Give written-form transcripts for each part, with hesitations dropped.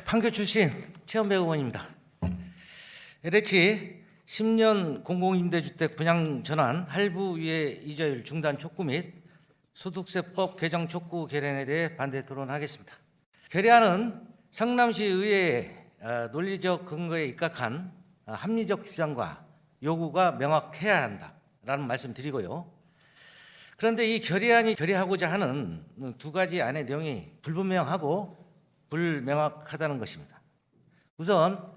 판교 출신 최원배 의원입니다. LH 10년 공공임대주택 분양 전환 할부 위에 이자율 중단 촉구 및 소득세법 개정 촉구 결연에 대해 반대 토론하겠습니다. 결의안은 성남시 의회의 논리적 근거에 입각한 합리적 주장과 요구가 명확해야 한다라는 말씀드리고요. 그런데 이 결의안이 결의하고자 하는 두 가지 안의 내용이 불분명하고 불명확하다는 것입니다. 우선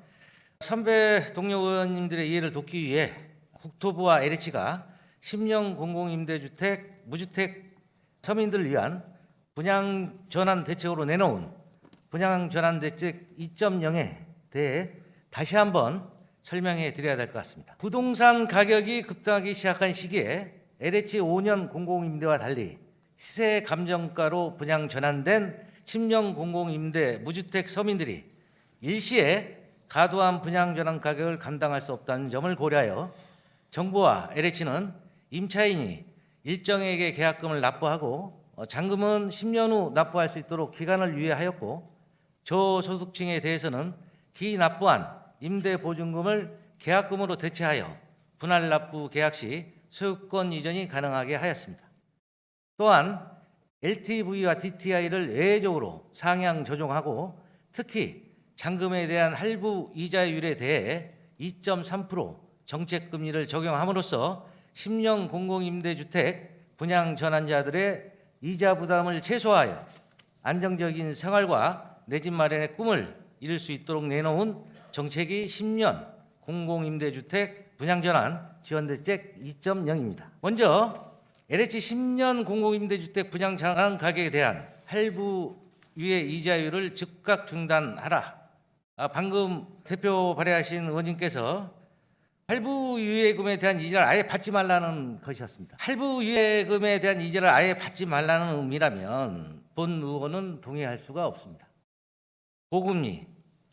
선배 동료 의원님들의 이해를 돕기 위해 국토부와 LH가 10년 공공임대주택 무주택 서민들을 위한 분양 전환 대책으로 내놓은 분양 전환 대책 2.0에 대해 다시 한번 설명해 드려야 될 것 같습니다. 부동산 가격이 급등하기 시작한 시기에 LH 5년 공공임대와 달리 시세 감정가로 분양 전환된 10년 공공임대 무주택 서민들이 일시에 과도한 분양 전환 가격을 감당할 수 없다는 점을 고려하여 정부와 LH는 임차인이 일정액의 계약금을 납부하고 잔금은 10년 후 납부할 수 있도록 기간을 유예하였고, 저소득층에 대해서는 기납부한 임대보증금을 계약금으로 대체하여 분할 납부 계약 시 소유권 이전이 가능하게 하였습니다. 또한 LTV와 DTI를 예외적으로 상향 조정하고, 특히 잔금에 대한 할부 이자율에 대해 2.3% 정책금리를 적용함으로써 10년 공공임대주택 분양 전환자들의 이자 부담을 최소화하여 안정적인 생활과 내 집 마련의 꿈을 이룰 수 있도록 내놓은 정책이 10년 공공임대주택 분양전환 지원대책 2.0입니다. 먼저 LH 10년 공공임대주택 분양전환 가격에 대한 할부 위에 이자율을 즉각 중단하라. 방금 대표 발의하신 의원님께서 할부 유예금에 대한 이자를 아예 받지 말라는 것이었습니다. 할부 유예금에 대한 이자를 아예 받지 말라는 의미라면 본 의원은 동의할 수가 없습니다. 고금리,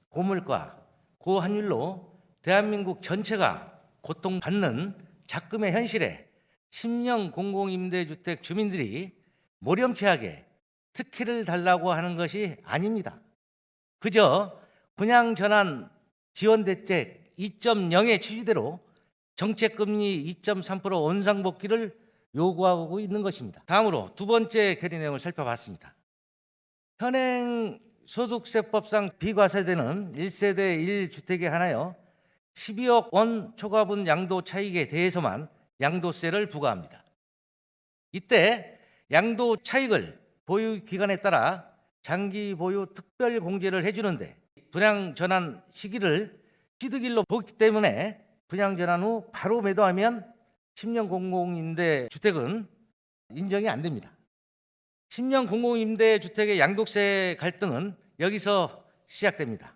고물가, 고환율로 대한민국 전체가 고통받는 작금의 현실에 10년 공공임대주택 주민들이 모렴치하게 특혜를 달라고 하는 것이 아닙니다. 그저 분양전환 지원대책 2.0의 취지대로 정책금리 2.3% 원상복귀를 요구하고 있는 것입니다. 다음으로 두 번째 결의 내용을 살펴봤습니다. 현행 소득세법상 비과세되는 1세대 1주택에 한하여 12억 원 초과분 양도 차익에 대해서만 양도세를 부과합니다. 이때 양도 차익을 보유 기간에 따라 장기 보유 특별 공제를 해주는데, 분양 전환 시기를 취득일로 보기 때문에 분양 전환 후 바로 매도하면 10년 공공임대 주택은 인정이 안 됩니다. 10년 공공임대 주택의 양도세 갈등은 여기서 시작됩니다.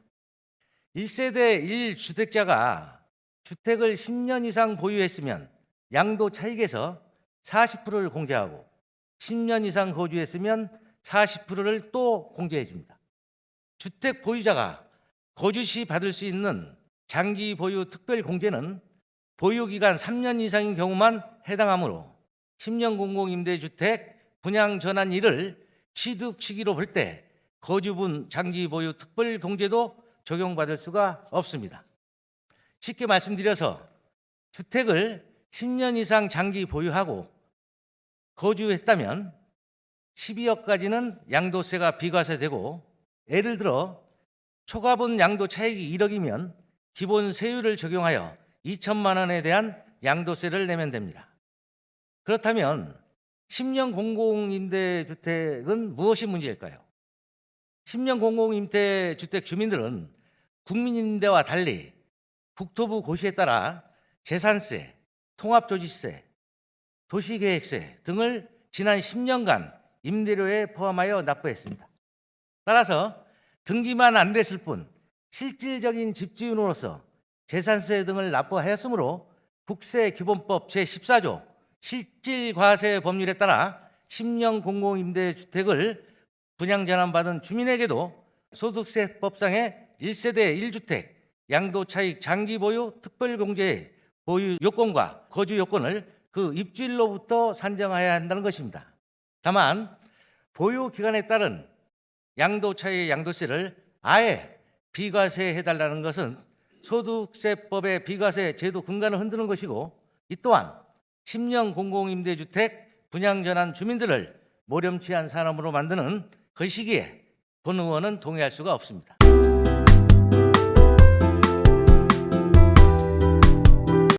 1세대 1주택자가 주택을 10년 이상 보유했으면 양도 차익에서 40%를 공제하고, 10년 이상 거주했으면 40%를 또 공제해 줍니다. 주택 보유자가 거주 시 받을 수 있는 장기 보유 특별 공제는 보유 기간 3년 이상인 경우만 해당하므로 10년 공공임대주택 분양 전환일을 취득 시기로 볼 때 거주분 장기 보유 특별 공제도 적용받을 수가 없습니다. 쉽게 말씀드려서 주택을 10년 이상 장기 보유하고 거주했다면 12억까지는 양도세가 비과세되고, 예를 들어 초과분 양도 차익이 1억이면 기본 세율을 적용하여 2천만 원에 대한 양도세를 내면 됩니다. 그렇다면 10년 공공임대주택은 무엇이 문제일까요? 10년 공공임대주택 주민들은 국민임대와 달리 국토부 고시에 따라 재산세, 통합조지세, 도시계획세 등을 지난 10년간 임대료에 포함하여 납부했습니다. 따라서 등기만 안 됐을 뿐 실질적인 집주인으로서 재산세 등을 납부하였으므로 국세기본법 제14조 실질과세 법률에 따라 10년 공공임대주택을 분양전환받은 주민에게도 소득세법상의 1세대 1주택 양도차익 장기보유 특별공제의 보유 요건과 거주 요건을 그 입주일로부터 산정해야 한다는 것입니다. 다만 보유 기간에 따른 양도차익 양도세를 아예 비과세 해달라는 것은 소득세법의 비과세 제도 근간을 흔드는 것이고, 이 또한 10년 공공임대주택 분양전환 주민들을 모렴치한 사람으로 만드는 것이기에 본 의원은 동의할 수가 없습니다.